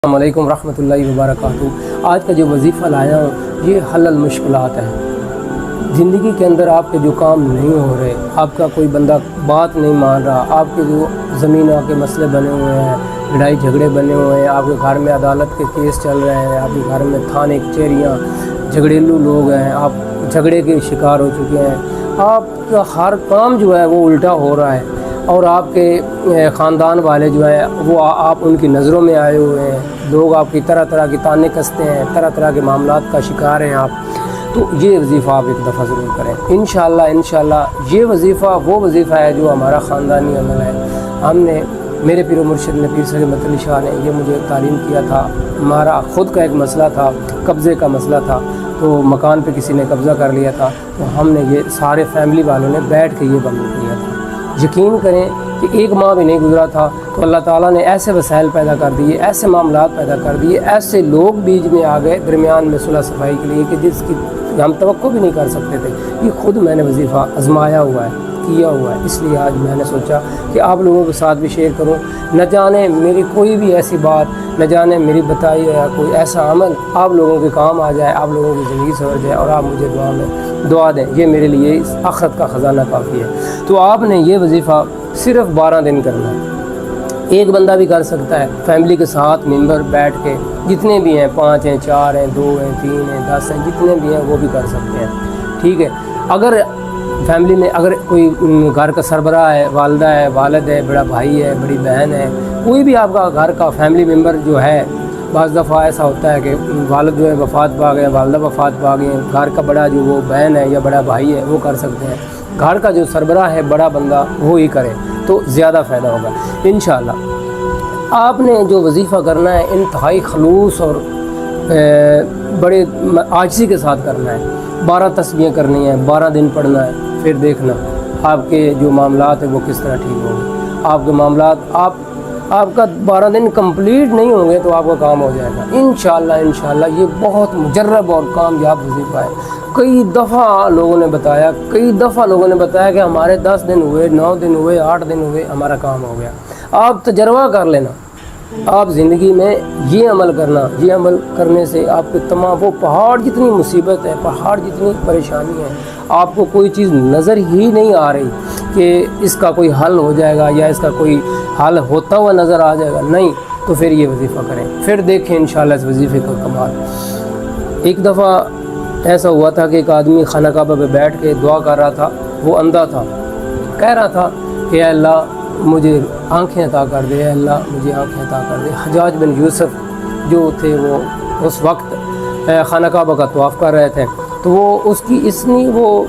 السلام علیکم ورحمۃ اللہ وبرکاتہ۔ آج کا جو وظیفہ لایا ہوں یہ حل المشکلات ہے۔ زندگی کے اندر آپ کے جو کام نہیں ہو رہے، آپ کا کوئی بندہ بات نہیں مان رہا، آپ کے جو زمینوں کے مسئلے بنے ہوئے ہیں، لڑائی جھگڑے بنے ہوئے ہیں، آپ کے گھر میں عدالت کے کیس چل رہے ہیں، آپ کے گھر میں تھانے کچہریاں، جھگڑیلو لوگ ہیں، آپ جھگڑے کے شکار ہو چکے ہیں، آپ کا ہر کام جو ہے وہ الٹا ہو رہا ہے، اور آپ کے خاندان والے جو ہیں وہ آپ ان کی نظروں میں آئے ہوئے ہیں، لوگ آپ کی طرح طرح کی تانے کستے ہیں، طرح طرح کے معاملات کا شکار ہیں آپ، تو یہ وظیفہ آپ ایک دفعہ ضرور کریں۔ انشاءاللہ یہ وظیفہ وہ وظیفہ ہے جو ہمارا خاندانی عمل ہے۔ ہم نے میرے پیر و مرشد نے پیر سید متعلی شاہ نے یہ مجھے تعلیم کیا تھا۔ ہمارا خود کا ایک مسئلہ تھا، قبضے کا مسئلہ تھا، تو مکان پہ کسی نے قبضہ کر لیا تھا، تو ہم نے یہ سارے فیملی والوں نے بیٹھ کے یہ بند کیا تھا۔ یقین کریں کہ ایک ماہ بھی نہیں گزرا تھا تو اللہ تعالیٰ نے ایسے وسائل پیدا کر دیے، ایسے معاملات پیدا کر دیے، ایسے لوگ بیچ میں آ گئے درمیان میں صلح صفائی کے لیے کہ جس کی ہم توقع بھی نہیں کر سکتے تھے۔ یہ خود میں نے وظیفہ آزمایا ہوا ہے، کیا ہوا ہے، اس لیے آج میں نے سوچا کہ آپ لوگوں کے ساتھ بھی شیئر کروں۔ نہ جانے میری کوئی بھی ایسی بات، نہ جانے میری بتائی یا کوئی ایسا عمل آپ لوگوں کے کام آ جائے، آپ لوگوں کی زندگی سنور جائے، اور آپ مجھے دعا دیں، یہ میرے لیے اس آخرت کا خزانہ کافی ہے۔ تو آپ نے یہ وظیفہ صرف 12 دن کرنا ہے۔ ایک بندہ بھی کر سکتا ہے، فیملی کے ساتھ ممبر بیٹھ کے، جتنے بھی ہیں، 5 ہیں، 4 ہیں، 2 ہیں، 3 ہیں، 10 ہیں، جتنے بھی ہیں وہ بھی کر سکتے ہیں، ٹھیک ہے۔ اگر فیملی میں اگر کوئی گھر کا سربراہ ہے، والدہ ہے، والد ہے، بڑا بھائی ہے، بڑی بہن ہے، کوئی بھی آپ کا گھر کا فیملی ممبر جو ہے، بعض دفعہ ایسا ہوتا ہے کہ والد جو ہے وفات پا گئے، والدہ وفات پا گئے، گھر کا بڑا جو وہ بہن ہے یا بڑا بھائی ہے وہ کر سکتے ہیں۔ گھر کا جو سربراہ ہے، بڑا بندہ، وہ ہی کرے تو زیادہ فائدہ ہوگا انشاءاللہ۔ آپ نے جو وظیفہ کرنا ہے انتہائی خلوص اور بڑے عاجزی کے ساتھ کرنا ہے۔ 12 تسبیحیں کرنی ہیں، 12 دن پڑھنا ہے، پھر دیکھنا آپ کے جو معاملات ہیں وہ کس طرح ٹھیک ہوں گے۔ آپ کے معاملات آپ کا 12 دن کمپلیٹ نہیں ہوں گے تو آپ کا کام ہو جائے گا انشاءاللہ۔ یہ بہت مجرب اور کامیاب وظیفہ ہے۔ کئی دفعہ لوگوں نے بتایا کہ ہمارے 10 دن ہوئے، 9 دن ہوئے، 8 دن ہوئے، ہمارا کام ہو گیا۔ آپ تجربہ کر لینا، آپ زندگی میں یہ عمل کرنا، یہ عمل کرنے سے آپ کے تمام وہ پہاڑ جتنی مصیبت ہے، پہاڑ جتنی پریشانی ہے، آپ کو کوئی چیز نظر ہی نہیں آ رہی کہ اس کا کوئی حل ہو جائے گا یا اس کا کوئی حل ہوتا ہوا نظر آ جائے گا، نہیں تو پھر یہ وظیفہ کریں، پھر دیکھیں انشاءاللہ اس وظیفے کا کمال۔ ایک دفعہ ایسا ہوا تھا کہ ایک آدمی خانہ کعبہ پہ بیٹھ کے دعا کر رہا تھا، وہ اندھا تھا، کہہ رہا تھا کہ اے اللہ مجھے آنکھیں عطا کر دے، اے اللہ مجھے آنکھیں عطا کر دے۔ حجاج بن یوسف جو تھے وہ اس وقت خانہ کعبہ کا طواف کر رہے تھے، تو وہ وہ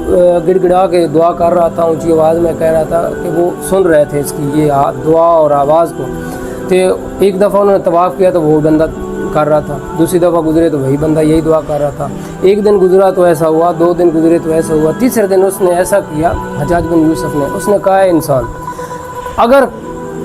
گڑ گڑا کے دعا کر رہا تھا، اونچی آواز میں کہہ رہا تھا کہ وہ سن رہے تھے اس کی یہ دعا اور آواز کو۔ تو ایک دفعہ انہوں نے طواف کیا تو وہ بندہ کر رہا تھا، دوسری دفعہ گزرے تو وہی بندہ یہی دعا کر رہا تھا، ایک دن گزرا تو ایسا ہوا، 2 دن گزرے تو ایسا ہوا، تیسرے دن اس نے ایسا کیا، حجاج بن یوسف نے، اس نے کہا ہے انسان اگر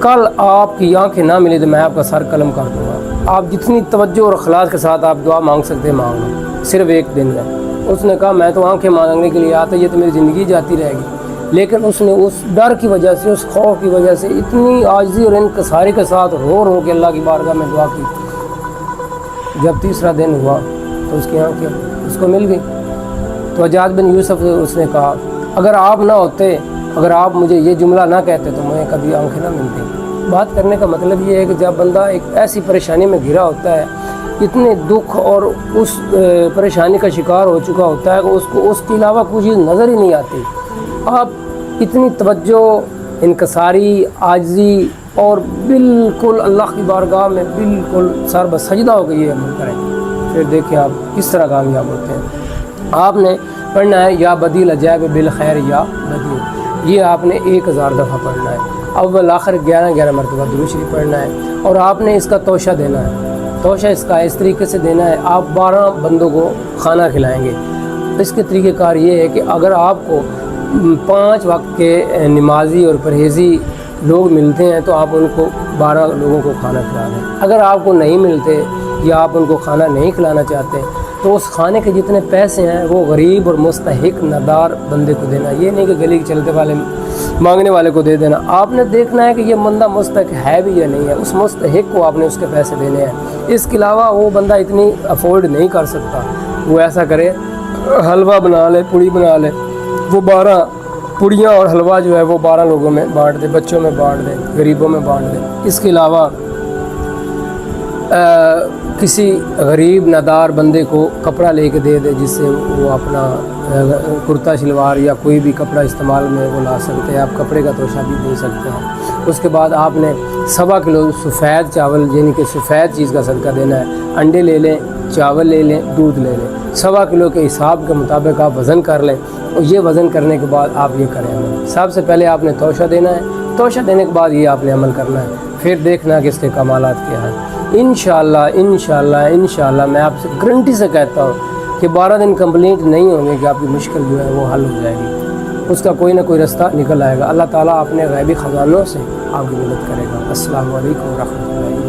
کل آپ کی آنکھیں نہ ملی تو میں آپ کا سر قلم کر دوں گا۔ آپ جتنی توجہ اور اخلاص کے ساتھ آپ دعا مانگ سکتے ہیں مانگ لو، صرف 1 دن ہے۔ اس نے کہا میں تو آنکھیں مانگنے کے لیے آتا، یہ تو میری زندگی جاتی رہے گی، لیکن اس نے اس ڈر کی وجہ سے، اس خوف کی وجہ سے اتنی عاجزی اور انکساری کے ساتھ رو کے اللہ کی بارگاہ میں دعا کی۔ جب تیسرا دن ہوا تو اس کی آنکھیں اس کو مل گئی۔ تو حجاج بن یوسف اس نے کہا اگر آپ نہ ہوتے، اگر آپ مجھے یہ جملہ نہ کہتے تو مجھے کبھی آنکھیں نہ ملتی۔ بات کرنے کا مطلب یہ ہے کہ جب بندہ ایک ایسی پریشانی میں گھرا ہوتا ہے، اتنے دکھ اور اس پریشانی کا شکار ہو چکا ہوتا ہے کہ اس کو اس کے علاوہ کوئی چیز نظر ہی نہیں آتی، آپ اتنی توجہ، انکساری، عاجزی اور بالکل اللہ کی بارگاہ میں بالکل سر بسجدہ ہو کے یہ عمل کریں، پھر دیکھیں آپ کس طرح کامیاب ہوتے ہیں۔ آپ نے پڑھنا ہے یا بدیل عجائب بالخیر یا بدیل، یہ آپ نے 1000 دفعہ پڑھنا ہے، اول آخر 11 مرتبہ درود شریف پڑھنا ہے، اور آپ نے اس کا توشہ دینا ہے۔ توشہ اس کا اس طریقے سے دینا ہے، آپ 12 بندوں کو کھانا کھلائیں گے۔ اس کے طریقہ کار یہ ہے کہ اگر آپ کو 5 وقت کے نمازی اور پرہیزی لوگ ملتے ہیں تو آپ ان کو 12 لوگوں کو کھانا کھلا دیں۔ اگر آپ کو نہیں ملتے یا آپ ان کو کھانا نہیں کھلانا چاہتے تو اس کھانے کے جتنے پیسے ہیں وہ غریب اور مستحق ندار بندے کو دینا۔ یہ نہیں کہ گلی کے چلتے والے مانگنے والے کو دے دینا. آپ نے دیکھنا ہے کہ یہ بندہ مستحق ہے بھی یا نہیں ہے, اس مستحق کو آپ نے اس کے پیسے دینے ہیں. اس کے علاوہ وہ بندہ اتنی افورڈ نہیں کر سکتا, وہ ایسا کرے حلوہ بنا لے, پوڑی بنا لے, وہ 12 پوڑیاں اور حلوہ جو ہے وہ 12 لوگوں میں بانٹ دے, بچوں میں بانٹ دے, غریبوں میں بانٹ دے. اس کے علاوہ کسی غریب نادار بندے کو کپڑا لے کے دے دے, جس سے وہ اپنا کرتا شلوار یا کوئی بھی کپڑا استعمال میں وہ لا سکتے ہیں. آپ کپڑے کا توشہ بھی دے سکتے ہیں. اس کے بعد آپ نے 1.25 کلو سفید چاول یعنی کہ سفید چیز کا صدقہ دینا ہے. انڈے لے لیں, چاول لے لیں, دودھ لے لیں. 1.25 کلو کے حساب کے مطابق آپ وزن کر لیں, اور یہ وزن کرنے کے بعد آپ یہ کریں عمل. سب سے پہلے آپ نے توشہ دینا ہے, توشہ دینے کے بعد یہ آپ نے عمل کرنا ہے. پھر دیکھنا کہ اس کے کمالات کیا ہیں. انشاءاللہ میں آپ سے گارنٹی سے کہتا ہوں کہ 12 دن کمپلیٹ نہیں ہوں گے کہ آپ کی مشکل جو ہے وہ حل ہو جائے گی. اس کا کوئی نہ کوئی رستہ نکل آئے گا. اللہ تعالیٰ اپنے غیبی خزانوں سے آپ کی مدد کرے گا. السلام علیکم ورحمۃ اللہ.